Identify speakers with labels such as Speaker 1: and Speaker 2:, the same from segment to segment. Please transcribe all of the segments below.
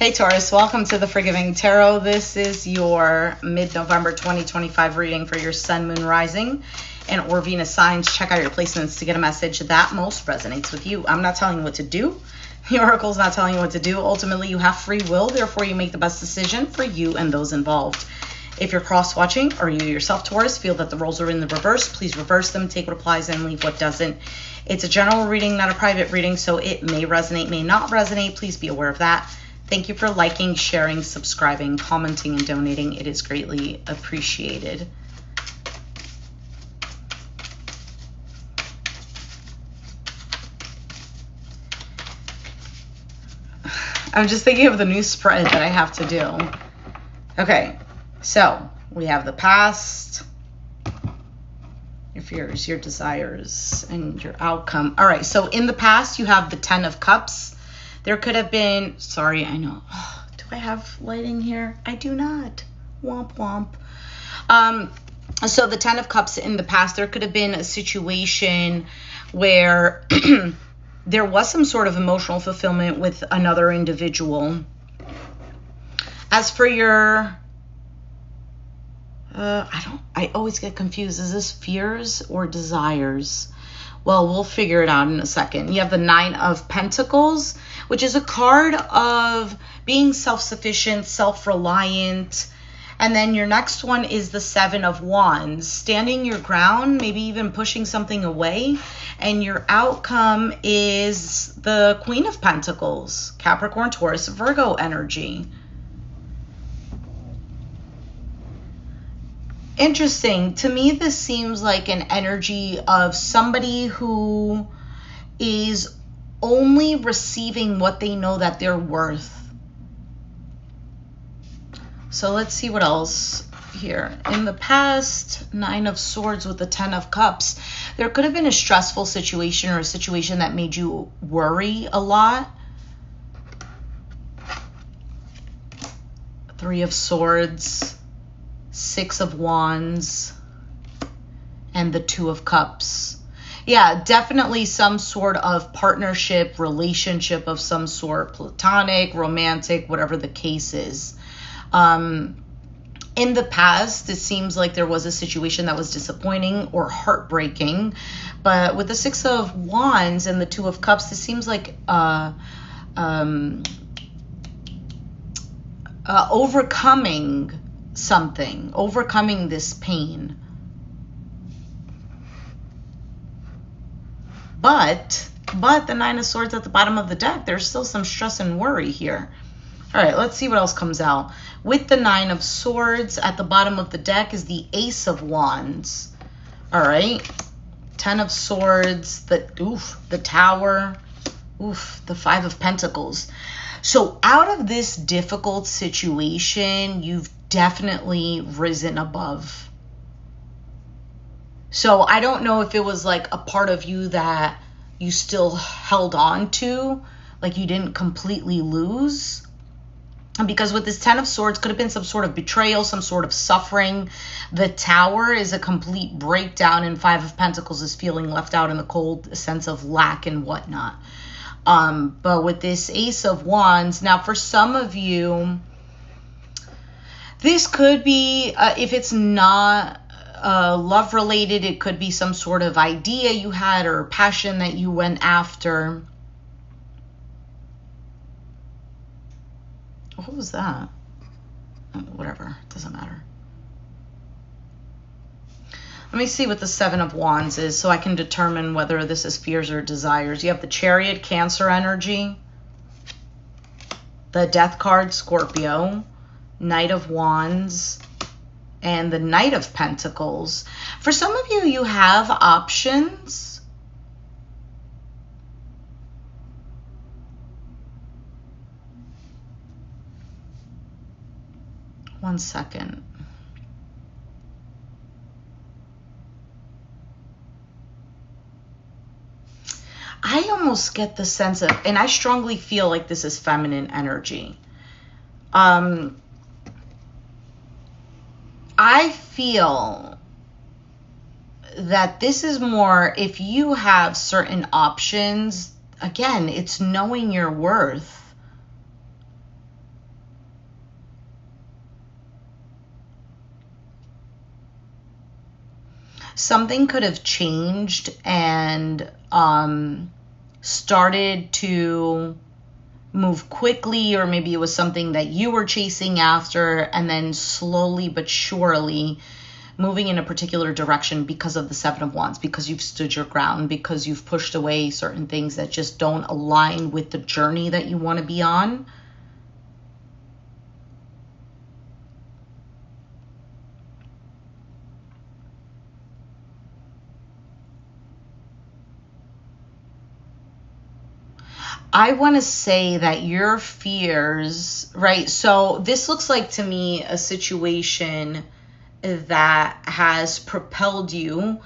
Speaker 1: Hey Taurus, welcome to the Forgiving Tarot. This is your mid-November 2025 reading for your Sun, Moon, Rising, and or Venus signs. Check out your placements to get a message that most resonates with you. I'm not telling you what to do. The Oracle's not telling you what to do. Ultimately, you have free will. Therefore, you make the best decision for you and those involved. If you're cross-watching or you yourself, Taurus, feel that the roles are in the reverse, please reverse them. Take what applies and leave what doesn't. It's a general reading, not a private reading, so it may resonate, may not resonate. Please be aware of that. Thank you for liking, sharing, subscribing, commenting, and donating. It is greatly appreciated. I'm just thinking of the new spread that I have to do. Okay, so we have the past, your fears, your desires, and your outcome. All right, so in the past, you have the 10 of Cups. There could have been, sorry, I know. Oh, do I have lighting here? I do not. Womp womp. So the 10 of Cups in the past, there could have been a situation where there was some sort of emotional fulfillment with another individual. As for your, I always get confused. Is this fears or desires? Well, we'll figure it out in a second. You have the 9 of Pentacles, which is a card of being self-sufficient, self-reliant. And then your next one is the 7 of Wands, standing your ground, maybe even pushing something away. And your outcome is the Queen of Pentacles, Capricorn, Taurus, Virgo energy. Interesting. To me, this seems like an energy of somebody who is only receiving what they know that they're worth. So let's see what else here. In the past, 9 of Swords with the 10 of Cups, there could have been a stressful situation or a situation that made you worry a lot. 3 of Swords, 6 of Wands, and the 2 of Cups. Yeah, definitely some sort of partnership, relationship of some sort, platonic, romantic, whatever the case is. In the past, it seems like there was a situation that was disappointing or heartbreaking. But with the 6 of Wands and the 2 of Cups, this seems like overcoming something, overcoming this pain. But the 9 of Swords at the bottom of the deck, there's still some stress and worry here. All right, let's see what else comes out. With the 9 of Swords at the bottom of the deck is the Ace of Wands. All right, 10 of Swords, the Tower, the 5 of Pentacles. So out of this difficult situation, you've definitely risen above. So I don't know if it was like a part of you that you still held on to, like you didn't completely lose. Because with this 10 of Swords, could have been some sort of betrayal, some sort of suffering. The Tower is a complete breakdown, and 5 of Pentacles is feeling left out in the cold, a sense of lack and whatnot. But with this Ace of Wands, now for some of you, this could be, if it's not love related, it could be some sort of idea you had or passion that you went after. What was that? Whatever, doesn't matter. Let me see what the 7 of Wands is so I can determine whether this is fears or desires. You have the Chariot, Cancer energy, the Death card, Scorpio, Knight of Wands, and the Knight of Pentacles. For some of you, you have options. One second. I almost get the sense of, and I strongly feel like this is feminine energy. I feel that this is more, if you have certain options, again, it's knowing your worth. something could have changed and started to move quickly, or maybe it was something that you were chasing after, and then slowly but surely moving in a particular direction because of the Seven of Wands, because you've stood your ground, because you've pushed away certain things that just don't align with the journey that you want to be on. I want to say that your fears, right? So this looks like to me a situation that has propelled you,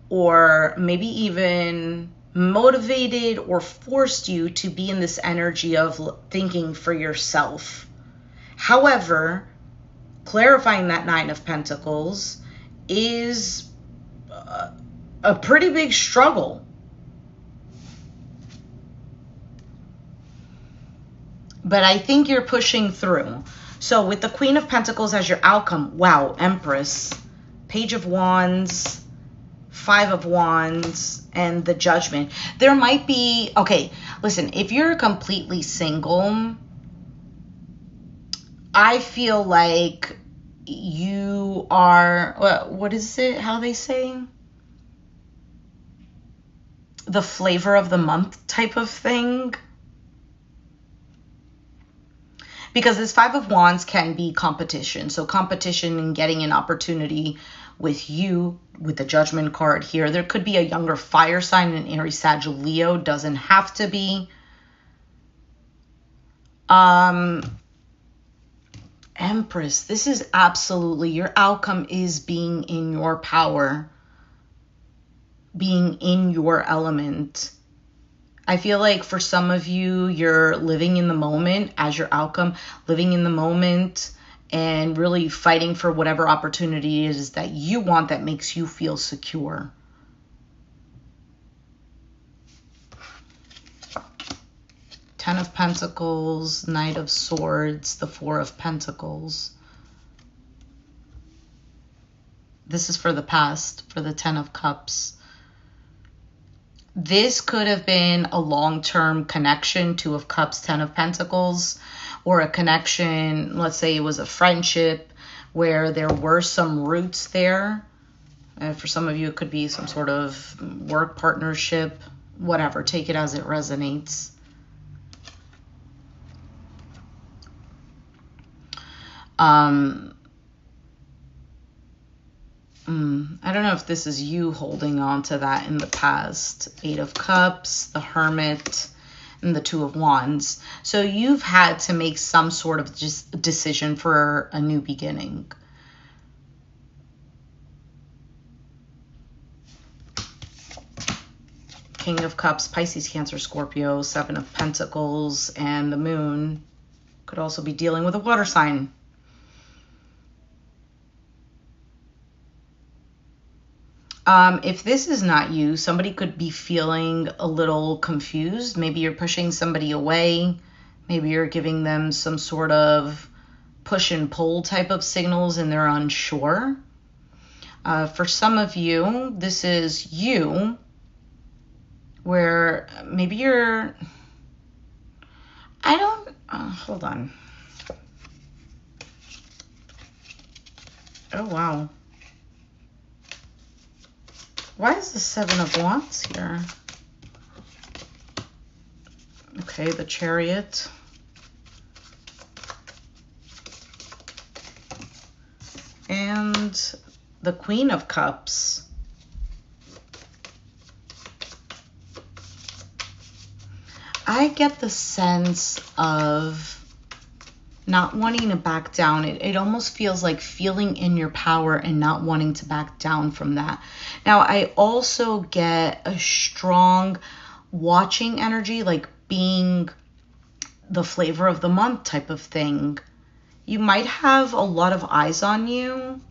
Speaker 1: or maybe even motivated or forced you to be in this energy of thinking for yourself. However, clarifying that Nine of Pentacles is a pretty big struggle. But I think you're pushing through. So with the Queen of Pentacles as your outcome, wow, Empress, Page of Wands, Five of Wands, and the Judgment. There might be, okay, listen, if you're completely single, I feel like you are, what is it, how they say? The flavor of the month type of thing. Because this Five of Wands can be competition. So competition in getting an opportunity with you, with the Judgment card here. There could be a younger fire sign, an Aries, Sag, Leo. Doesn't have to be. Empress, this is absolutely, your outcome is being in your power. Being in your element. I feel like for some of you, you're living in the moment as your outcome, living in the moment and really fighting for whatever opportunity it is that you want that makes you feel secure. Ten of Pentacles, Knight of Swords, the Four of Pentacles. This is for the past, for the Ten of Cups. This could have been a long-term connection, Two of Cups, Ten of Pentacles, or a connection, let's say it was a friendship where there were some roots there. For some of you, it could be some sort of work partnership, whatever. Take it as it resonates. I don't know if this is you holding on to that in the past. Eight of Cups, the Hermit, and the Two of Wands. So you've had to make some sort of just decision for a new beginning. King of Cups, Pisces, Cancer, Scorpio, Seven of Pentacles, and the Moon. Could also be dealing with a water sign. If this is not you, somebody could be feeling a little confused. Maybe you're pushing somebody away. Maybe you're giving them some sort of push and pull type of signals and they're unsure. For some of you, this is you, where maybe you're, hold on. Oh, wow. Why is the Seven of Wands here? Okay, the Chariot. And the Queen of Cups. I get the sense of not wanting to back down. It almost feels like feeling in your power and not wanting to back down from that. Now, I also get a strong watching energy, like being the flavor of the month type of thing. You might have a lot of eyes on you.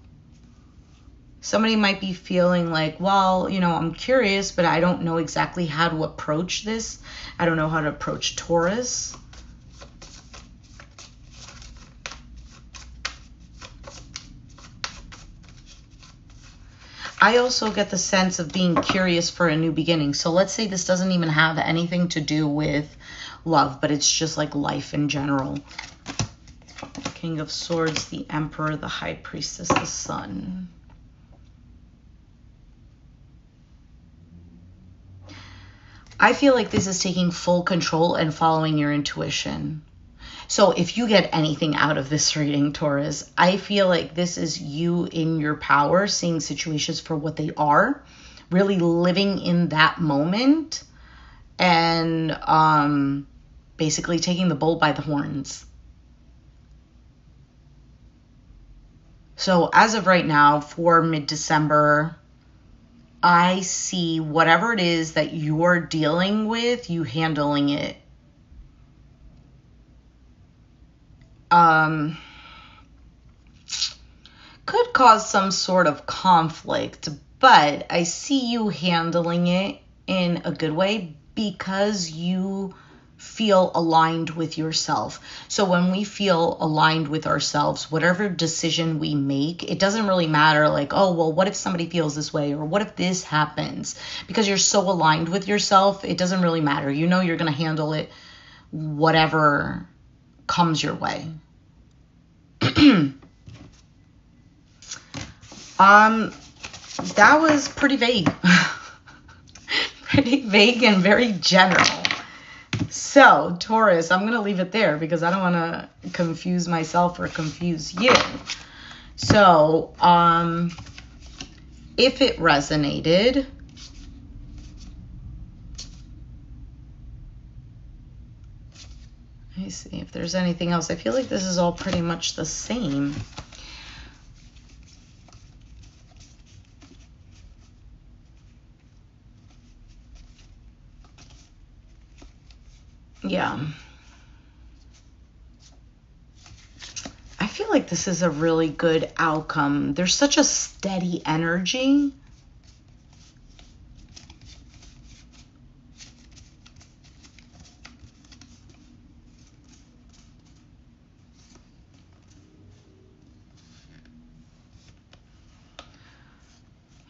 Speaker 1: Somebody might be feeling like, well, you know, I'm curious, but I don't know exactly how to approach this. I don't know how to approach Taurus. I also get the sense of being curious for a new beginning. So let's say this doesn't even have anything to do with love, but it's just like life in general. King of Swords, the Emperor, the High Priestess, the Sun. I feel like this is taking full control and following your intuition. So if you get anything out of this reading, Taurus, I feel like this is you in your power, seeing situations for what they are, really living in that moment, and basically taking the bull by the horns. So as of right now, for mid-December, I see whatever it is that you're dealing with, you handling it. Could cause some sort of conflict, but I see you handling it in a good way because you feel aligned with yourself. So when we feel aligned with ourselves, whatever decision we make, it doesn't really matter like, oh, well, what if somebody feels this way? Or what if this happens? Because you're so aligned with yourself, it doesn't really matter. You know you're going to handle it whatever comes your way. That was pretty vague. Pretty vague and very general. So, Taurus, I'm going to leave it there because I don't want to confuse myself or confuse you. So, if it resonated, let me see if there's anything else. I feel like this is all pretty much the same. Yeah. I feel like this is a really good outcome. There's such a steady energy.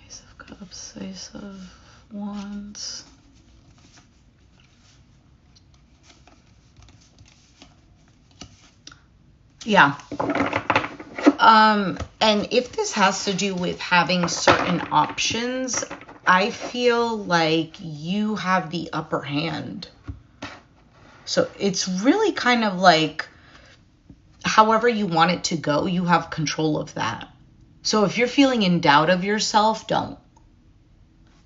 Speaker 1: Ace of Cups, Ace of Wands. Yeah. And if this has to do with having certain options, I feel like you have the upper hand. So it's really kind of like however you want it to go, you have control of that. So if you're feeling in doubt of yourself, don't.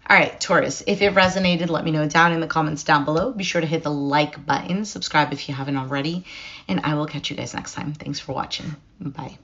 Speaker 1: All right, Taurus, if it resonated, let me know down in the comments down below. Be sure to hit the like button, subscribe if you haven't already, and I will catch you guys next time. Thanks for watching. Bye.